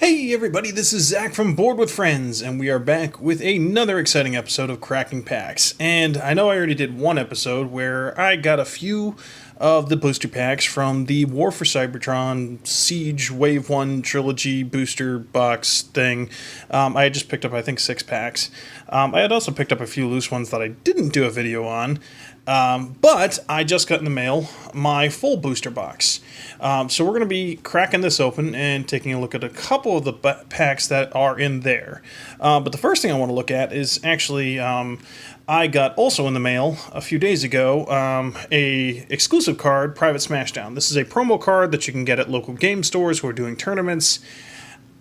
Hey everybody, this is Zach from Board with Friends, and we are back with another exciting episode of Cracking Packs. And I know I already did one episode where I got a few of the booster packs from the War for Cybertron Siege Wave 1 Trilogy booster box thing. I had just picked up, I think, 6 packs. I had also picked up a few loose ones that I didn't do a video on. But I just got in the mail my full booster box. So we're going to be cracking this open and taking a look at a couple of the packs that are in there. But the first thing I want to look at is actually I got also in the mail a few days ago a exclusive card, Private Smashdown. This is a promo card that you can get at local game stores who are doing tournaments.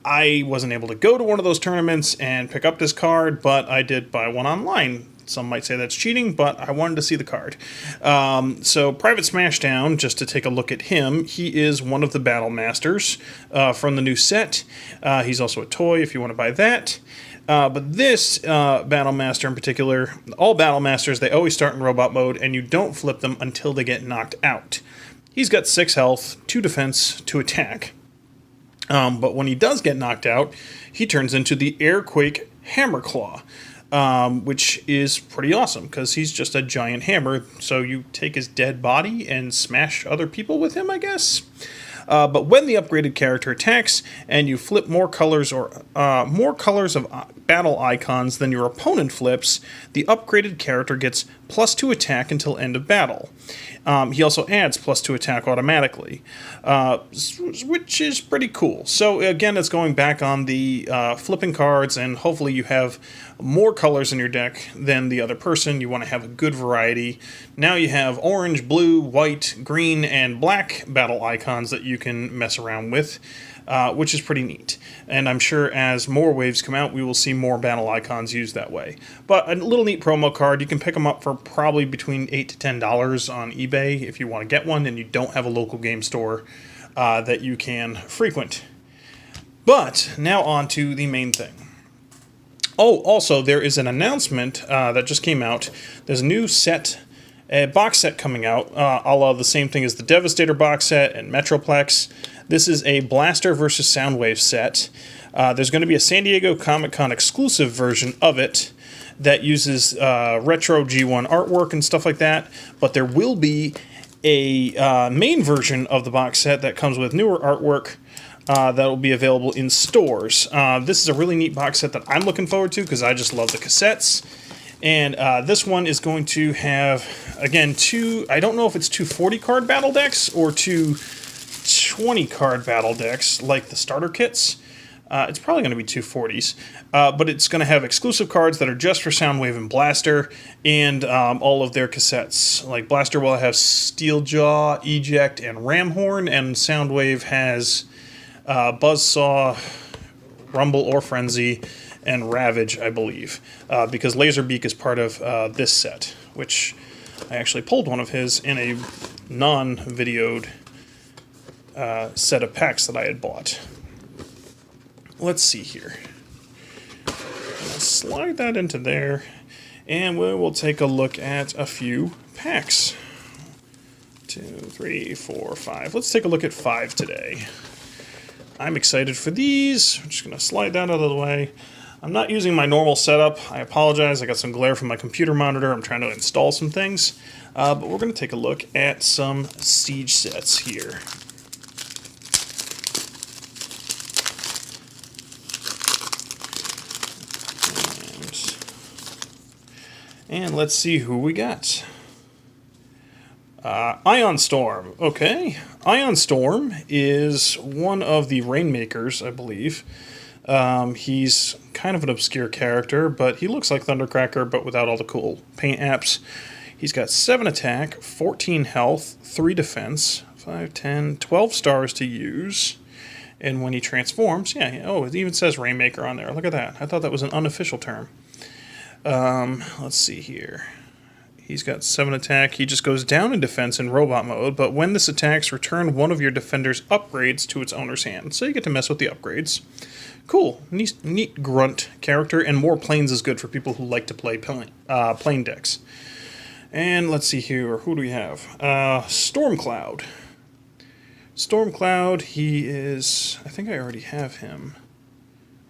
I wasn't able to go to one of those tournaments and pick up this card, but I did buy one online. Some might say that's cheating, but I wanted to see the card. So Private Smashdown, just to take a look at him, he is one of the Battle Masters from the new set. He's also a toy if you want to buy that. But this Battle Master in particular, all Battle Masters, they always start in robot mode, and you don't flip them until they get knocked out. He's got 6 health, 2 defense, 2 attack. But when he does get knocked out, he turns into the Airquake Hammerclaw. Which is pretty awesome, because he's just a giant hammer, so you take his dead body and smash other people with him, I guess? But when the upgraded character attacks, and you flip more colors of battle icons than your opponent flips, the upgraded character gets +2 attack until end of battle. He also adds +2 attack automatically, which is pretty cool. So again, it's going back on the flipping cards, and hopefully you have more colors in your deck than the other person. You want to have a good variety. Now you have orange, blue, white, green, and black battle icons that you can mess around with, which is pretty neat. And I'm sure as more waves come out, we will see more battle icons used that way. But a little neat promo card. You can pick them up for probably between $8 to $10 on eBay if you want to get one and you don't have a local game store that you can frequent. But now on to the main thing. Oh, also, there is an announcement that just came out. There's a new set, a box set coming out, a la the same thing as the Devastator box set and Metroplex. This is a Blaster versus Soundwave set. There's going to be a San Diego Comic-Con exclusive version of it that uses retro G1 artwork and stuff like that, but there will be a main version of the box set that comes with newer artwork that will be available in stores. This is a really neat box set that I'm looking forward to because I just love the cassettes. And this one is going to have, again, I don't know if it's 2 40-card battle decks or 2 20-card battle decks like the starter kits. It's probably going to be 2 40s, but it's going to have exclusive cards that are just for Soundwave and Blaster, and all of their cassettes. Like Blaster will have Steeljaw, Eject, and Ramhorn, and Soundwave has Buzzsaw, Rumble or Frenzy, and Ravage, I believe, because Laserbeak is part of this set, which I actually pulled one of his in a non-videoed set of packs that I had bought. Let's see here. I'll slide that into there, and we will take a look at a few packs. 2, 3, 4, 5. Let's take a look at 5 today. I'm excited for these. I'm just going to slide that out of the way. I'm not using my normal setup. I apologize. I got some glare from my computer monitor. I'm trying to install some things. But we're going to take a look at some Siege sets here. And let's see who we got. Ion Storm. Okay. Ion Storm is one of the Rainmakers, I believe. He's kind of an obscure character, but he looks like Thundercracker, but without all the cool paint apps. He's got 7 attack, 14 health, 3 defense, 5, 10, 12 stars to use. And when he transforms, it even says Rainmaker on there. Look at that. I thought that was an unofficial term. Let's see here. He's got 7 attack. He just goes down in defense in robot mode, but when this attacks, return one of your defender's upgrades to its owner's hand. So you get to mess with the upgrades. Cool. Neat grunt character, and more planes is good for people who like to play plane decks. And let's see here. Who do we have? Stormcloud. Stormcloud, he is... I think I already have him.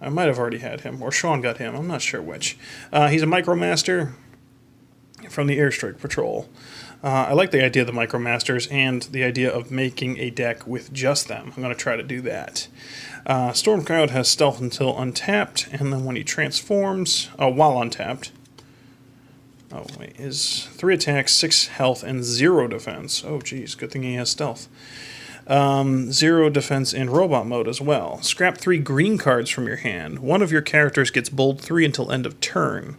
I might have already had him, or Sean got him. I'm not sure which. He's a Micromaster from the Airstrike Patrol. I like the idea of the Micromasters and the idea of making a deck with just them. I'm going to try to do that. Stormcloud has Stealth until untapped, and then when he transforms, while untapped, is 3 attacks, 6 health, and 0 defense. Oh, geez, good thing he has Stealth. 0 defense in robot mode as well. Scrap 3 green cards from your hand. One of your characters gets bold 3 until end of turn.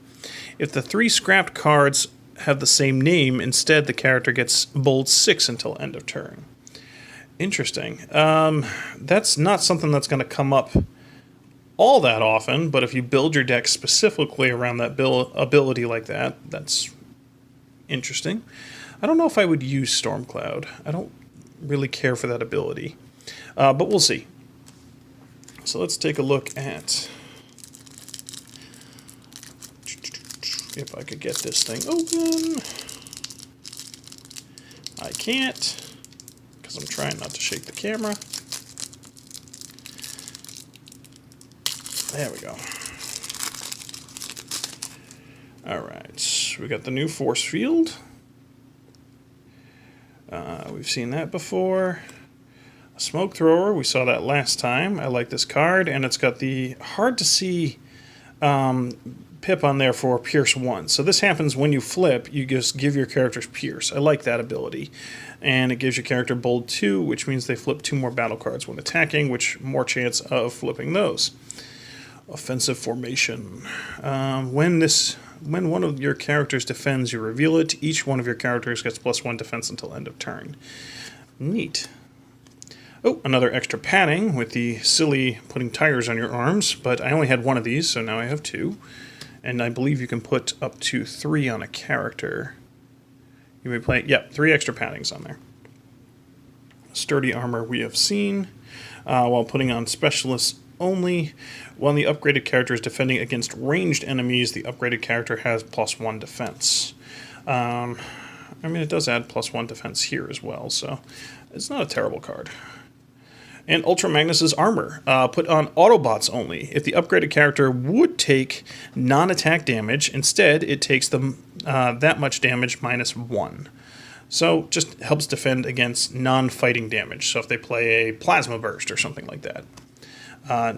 If the 3 scrapped cards have the same name, instead the character gets bold 6 until end of turn. Interesting. That's not something that's going to come up all that often, but if you build your deck specifically around that ability like that, that's interesting. I don't know if I would use Stormcloud. I don't really care for that ability, but we'll see. So let's take a look at if I could get this thing open. I can't, because I'm trying not to shake the camera. There we go. Alright, we got the new force field. We've seen that before. A smoke thrower, we saw that last time. I like this card, and it's got the hard to see pip on there for Pierce 1. So this happens when you flip, you just give your characters Pierce. I like that ability. And it gives your character Bold 2, which means they flip 2 more battle cards when attacking, which more chance of flipping those. Offensive formation. When one of your characters defends, you reveal it. Each one of your characters gets +1 defense until end of turn. Neat. Oh, another extra padding with the silly putting tires on your arms, but I only had one of these, so now I have 2. And I believe you can put up to 3 on a character. You may play, yep, 3 extra paddings on there. Sturdy armor we have seen. While putting on specialists only, when the upgraded character is defending against ranged enemies, the upgraded character has +1 defense. I mean, it does add +1 defense here as well, so it's not a terrible card. And Ultra Magnus's armor, put on Autobots only. If the upgraded character would take non-attack damage, instead it takes them that much damage -1. So just helps defend against non-fighting damage. So if they play a Plasma Burst or something like that.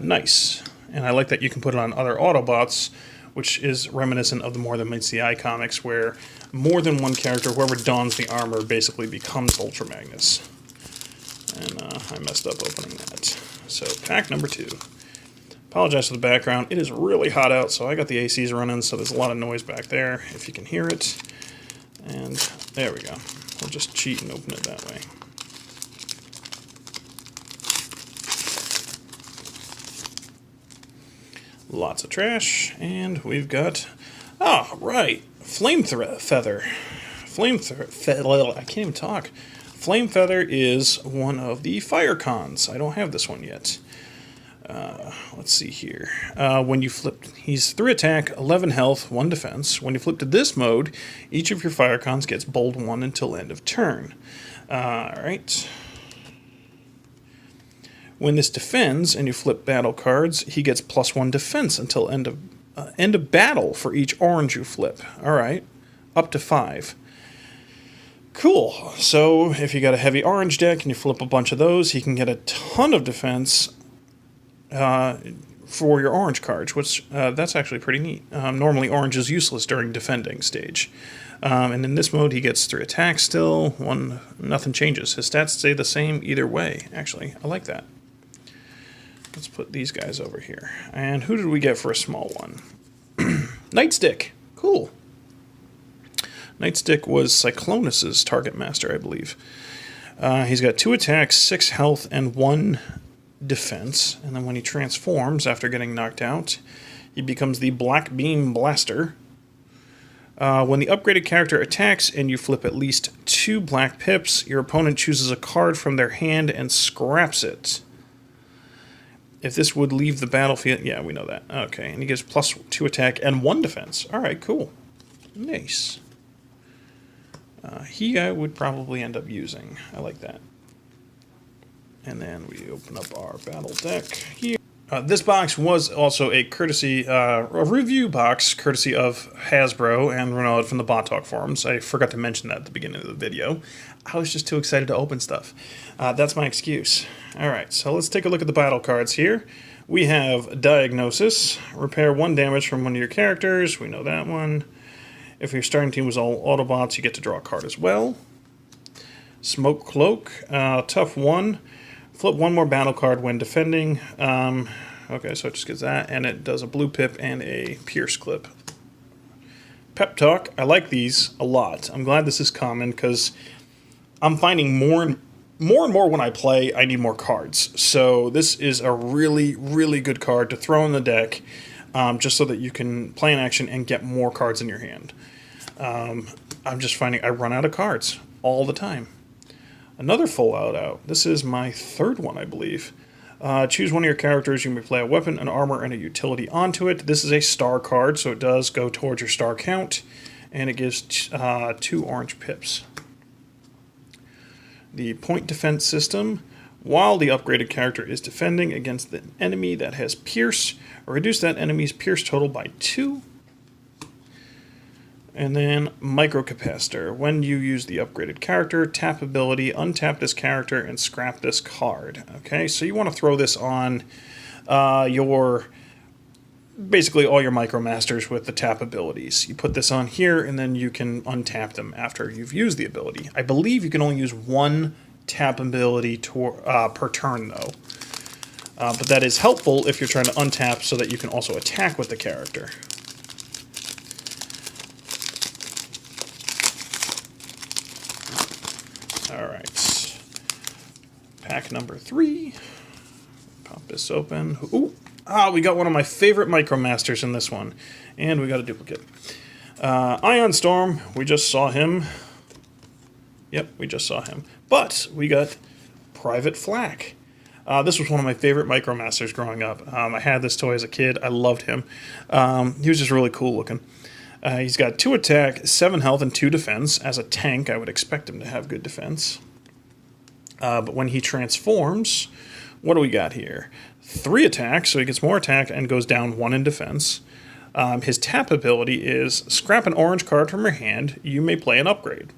Nice. And I like that you can put it on other Autobots, which is reminiscent of the More Than Meets the Eye comics, where more than one character, whoever dons the armor, basically becomes Ultra Magnus. And I messed up opening that. So pack number 2. Apologize for the background. It is really hot out, so I got the ACs running, so there's a lot of noise back there, if you can hear it. And there we go. We'll just cheat and open it that way. Lots of trash, and we've got, right, Flame Feather. I can't even talk. Flame Feather is one of the fire cons. I don't have this one yet. Let's see here. When you flip, he's 3 attack, 11 health, 1 defense. When you flip to this mode, each of your fire cons gets bold 1 until end of turn. Alright. When this defends and you flip battle cards, he gets +1 defense until end of battle for each orange you flip. Alright. Up to 5. Cool. So if you got a heavy orange deck and you flip a bunch of those, he can get a ton of defense for your orange cards, which that's actually pretty neat. Normally orange is useless during defending stage. And in this mode he gets 3 attacks still, 1, nothing changes. His stats stay the same either way, actually. I like that. Let's put these guys over here. And who did we get for a small one? Nightstick. Cool. Nightstick was Cyclonus's target master, I believe. He's got 2 attacks, 6 health, and 1 defense. And then when he transforms after getting knocked out, he becomes the Black Beam Blaster. When the upgraded character attacks and you flip at least 2 black pips, your opponent chooses a card from their hand and scraps it. If this would leave the battlefield... Yeah, we know that. Okay, and he gets +2 attack and 1 defense. Alright, cool. Nice. He I would probably end up using. I like that. And then we open up our battle deck here. This box was also a courtesy, a review box courtesy of Hasbro and Renaud from the Bot Talk forums. I forgot to mention that at the beginning of the video. I was just too excited to open stuff. That's my excuse. Alright, so let's take a look at the battle cards here. We have Diagnosis. Repair 1 damage from one of your characters. We know that one. If your starting team was all Autobots, you get to draw a card as well. Smoke Cloak. Tough 1. Flip 1 more battle card when defending. Okay, so it just gets that, and it does a blue pip and a pierce clip. Pep Talk. I like these a lot. I'm glad this is common because I'm finding more and more when I play, I need more cards. So this is a really, really good card to throw in the deck, just so that you can play in action and get more cards in your hand. I'm just finding I run out of cards all the time. Another full out. This is my third one, I believe. Choose one of your characters. You may play a weapon, an armor, and a utility onto it. This is a star card, so it does go towards your star count, and it gives 2 orange pips. The point defense system. While the upgraded character is defending against an enemy that has Pierce, reduce that enemy's Pierce total by 2. And then Microcapacitor. When you use the upgraded character, tap ability, untap this character, and scrap this card. Okay, so you want to throw this on basically all your Micromasters with the tap abilities. You put this on here, and then you can untap them after you've used the ability. I believe you can only use 1 tap ability per turn, though. But that is helpful if you're trying to untap so that you can also attack with the character. Alright. Pack number 3. Pop this open. Ooh! We got one of my favorite Micromasters in this one. And we got a duplicate. Ion Storm, we just saw him. Yep, we just saw him. But we got Private Flak. This was one of my favorite Micromasters growing up. I had this toy as a kid. I loved him. He was just really cool looking. He's got 2 attack, 7 health, and 2 defense. As a tank, I would expect him to have good defense. But when he transforms, what do we got here? 3 attack, so he gets more attack and goes down 1 in defense. His tap ability is scrap an orange card from your hand. You may play an upgrade,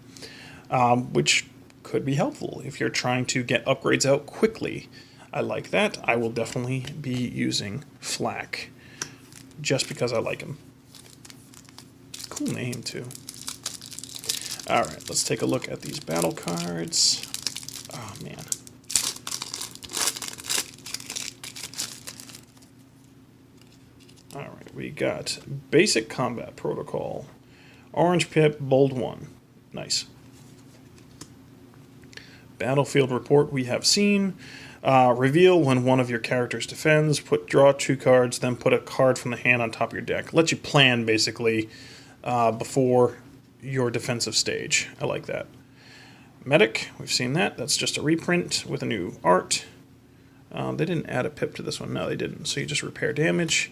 which could be helpful if you're trying to get upgrades out quickly. I like that. I will definitely be using Flak just because I like him. Cool name, too. Alright, let's take a look at these battle cards. Oh, man. Alright, we got Basic Combat Protocol. Orange Pip, Bold 1. Nice. Battlefield Report we have seen. Reveal when one of your characters defends. Draw 2 cards, then put a card from the hand on top of your deck. Let you plan, basically, before your defensive stage. I like that. Medic, we've seen that. That's just a reprint with a new art. They didn't add a pip to this one. No, they didn't. So you just repair damage.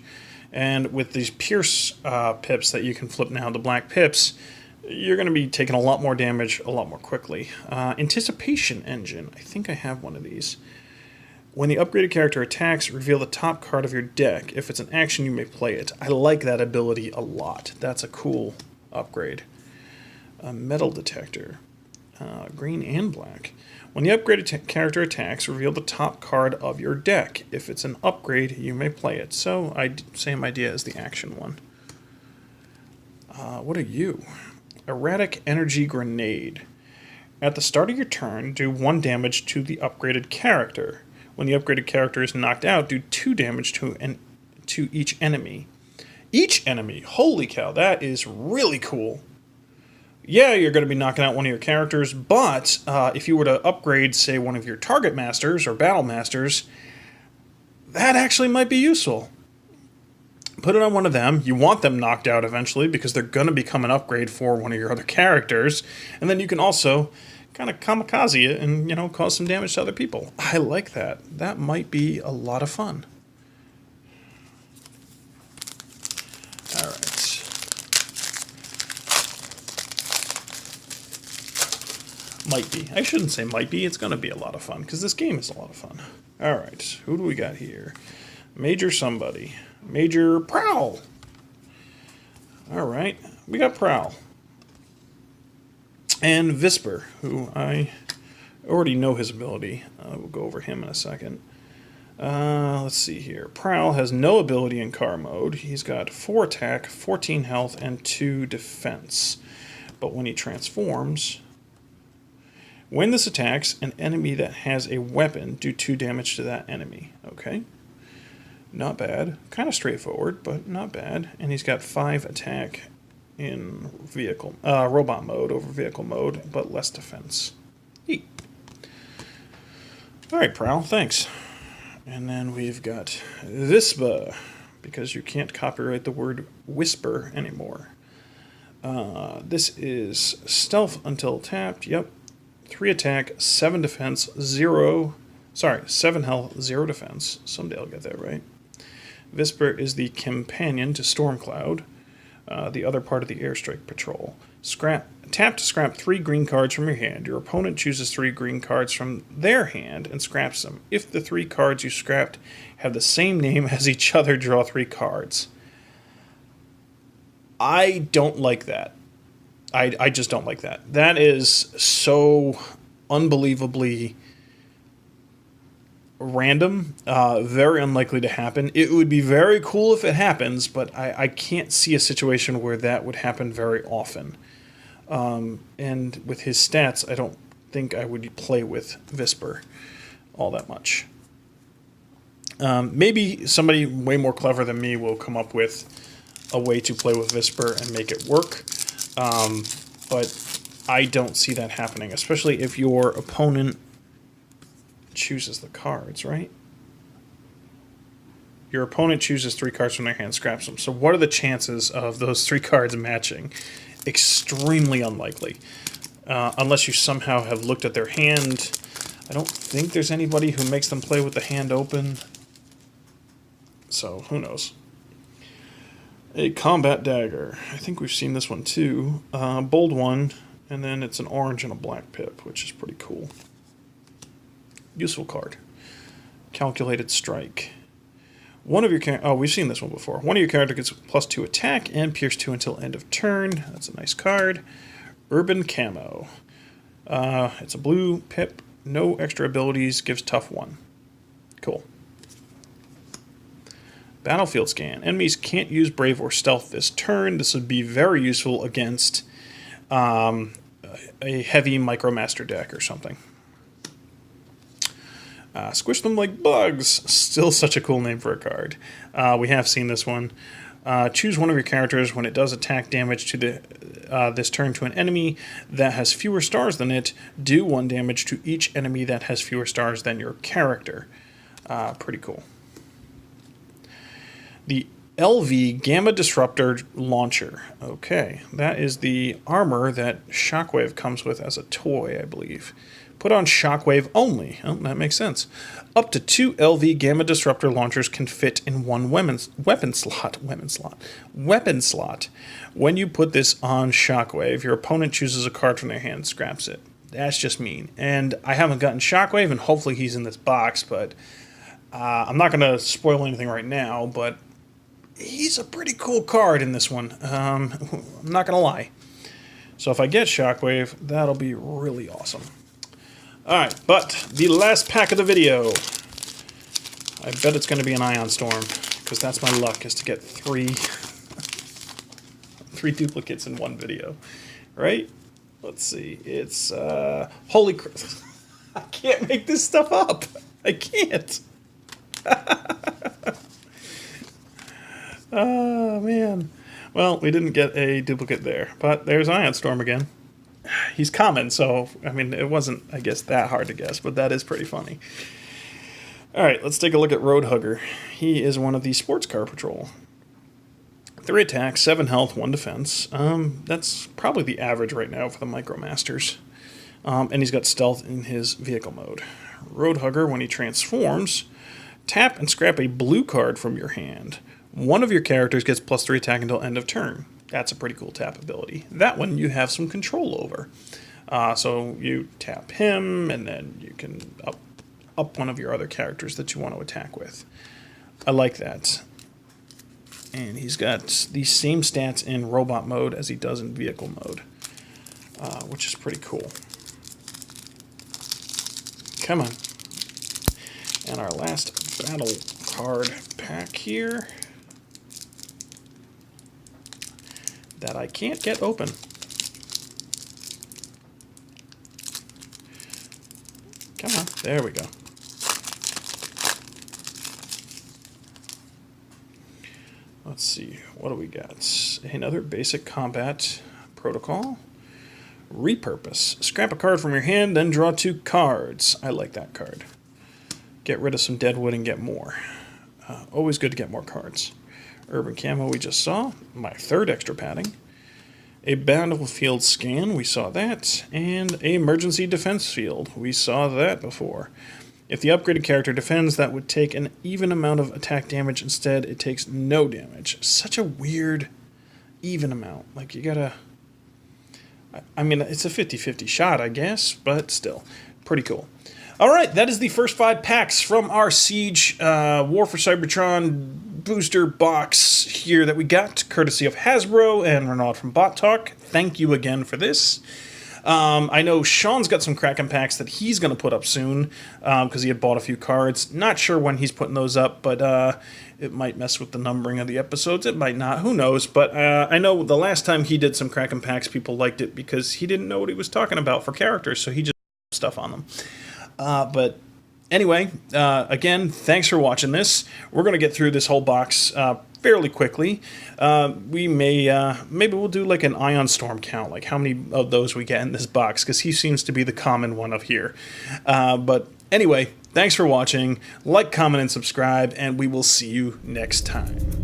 And with these Pierce pips that you can flip now, the black pips, you're going to be taking a lot more damage a lot more quickly. Anticipation Engine. I think I have one of these. When the upgraded character attacks, reveal the top card of your deck. If it's an action, you may play it. I like that ability a lot. That's a cool upgrade. Metal Detector. Green and black. When the upgraded character attacks, reveal the top card of your deck. If it's an upgrade, you may play it. So, same idea as the action one. What are you? Erratic Energy Grenade. At the start of your turn, do 1 damage to the upgraded character. When the upgraded character is knocked out, do 2 damage to each enemy. Each enemy? Holy cow, that is really cool. Yeah, you're going to be knocking out one of your characters, but if you were to upgrade, say, one of your target masters or battle masters, that actually might be useful. Put it on one of them. You want them knocked out eventually because they're going to become an upgrade for one of your other characters. And then you can also kind of kamikaze it and, cause some damage to other people. I like that. That might be a lot of fun. All right. Might be. I shouldn't say might be. It's going to be a lot of fun because this game is a lot of fun. All right. Who do we got here? Major somebody. Major Prowl. Alright, we got Prowl. And Visper, who I already know his ability. We'll go over him in a second. Let's see here. Prowl has no ability in car mode. He's got 4 attack, 14 health, and 2 defense. But when he transforms, when this attacks an enemy that has a weapon, do 2 damage to that enemy. Okay. Not bad. Kind of straightforward, but not bad. And he's got 5 attack in vehicle robot mode over vehicle mode, but less defense. Neat. Alright, Prowl, thanks. And then we've got Vispa, because you can't copyright the word whisper anymore. This is stealth until tapped, yep. 3 attack, 7 defense, 7 health, 0 defense. Someday I'll get that right. Visper is the companion to Stormcloud, the other part of the airstrike patrol. Tap to scrap 3 green cards from your hand. Your opponent chooses 3 green cards from their hand and scraps them. If the 3 cards you scrapped have the same name as each other, draw 3 cards. I don't like that. I just don't like that. That is so unbelievably random, very unlikely to happen. It would be very cool if it happens, but I can't see a situation where that would happen very often. And with his stats, I don't think I would play with Visper all that much. Maybe somebody way more clever than me will come up with a way to play with Visper and make it work. But I don't see that happening, especially if your opponent chooses the cards, right? Your opponent chooses 3 cards from their hand, scraps them. So what are the chances of those 3 cards matching? Extremely unlikely. Unless you somehow have looked at their hand. I don't think there's anybody who makes them play with the hand open. So, who knows? A combat dagger. I think we've seen this one too. Bold one, and then it's an orange and a black pip, which is pretty cool. Useful card. Calculated strike. One of your we've seen this one before. One of your characters gets +2 attack and pierce 2 until end of turn. That's a nice card. Urban Camo. It's a blue pip. No extra abilities. Gives tough 1. Cool. Battlefield scan. Enemies can't use Brave or Stealth this turn. This would be very useful against a heavy Micromaster deck or something. Squish them like bugs. Still such a cool name for a card. We have seen this one. Choose one of your characters. When it does attack damage to this turn to an enemy that has fewer stars than it, do 1 damage to each enemy that has fewer stars than your character. Pretty cool. The LV Gamma Disruptor Launcher. Okay, that is the armor that Shockwave comes with as a toy, I believe. Put on Shockwave only. Oh, that makes sense. Up to 2 LV Gamma Disruptor launchers can fit in 1 weapon slot. When you put this on Shockwave, your opponent chooses a card from their hand, scraps it. That's just mean. And I haven't gotten Shockwave, and hopefully he's in this box, but I'm not going to spoil anything right now, but he's a pretty cool card in this one. I'm not going to lie. So if I get Shockwave, that'll be really awesome. Alright, but the last pack of the video. I bet it's going to be an Ion Storm, because that's my luck, is to get 3 duplicates in one video. Right? Let's see. It's, holy crap. I can't make this stuff up. I can't. Oh, man. Well, we didn't get a duplicate there, but there's Ion Storm again. He's common, so, I mean, it wasn't, I guess, that hard to guess, but that is pretty funny. Alright, let's take a look at Roadhugger. He is one of the Sports Car Patrol. 3 attack, 7 health, 1 defense. That's probably the average right now for the Micromasters. And he's got stealth in his vehicle mode. Roadhugger, when he transforms, tap and scrap a blue card from your hand. One of your characters gets +3 attack until end of turn. That's a pretty cool tap ability. That one you have some control over. So you tap him, and then you can up one of your other characters that you want to attack with. I like that. And he's got the same stats in robot mode as he does in vehicle mode, which is pretty cool. Come on. And our last battle card pack here that I can't get open. Come on, there we go. Let's see, what do we got? Another basic combat protocol. Repurpose. Scrap a card from your hand, then draw 2 cards. I like that card. Get rid of some deadwood and get more. Always good to get more cards. Urban Camo we just saw. My 3rd extra padding. A battlefield scan, we saw that. And a emergency defense field. We saw that before. If the upgraded character defends, that would take an even amount of attack damage. Instead, it takes no damage. Such a weird even amount. Like, you gotta... I mean, it's a 50-50 shot, I guess, but still, pretty cool. All right, that is the first 5 packs from our Siege War for Cybertron booster box here that we got, courtesy of Hasbro and Renaud from Bot Talk. Thank you again for this. I know Sean's got some Kraken packs that he's going to put up soon because he had bought a few cards. Not sure when he's putting those up, but it might mess with the numbering of the episodes. It might not. Who knows? But I know the last time he did some Kraken packs, people liked it because he didn't know what he was talking about for characters, so he just put stuff on them. But anyway, again, thanks for watching this. We're going to get through this whole box fairly quickly. We may, maybe we'll do like an Ion Storm count, like how many of those we get in this box, because he seems to be the common one of here. But anyway, thanks for watching. Like, comment, and subscribe, and we will see you next time.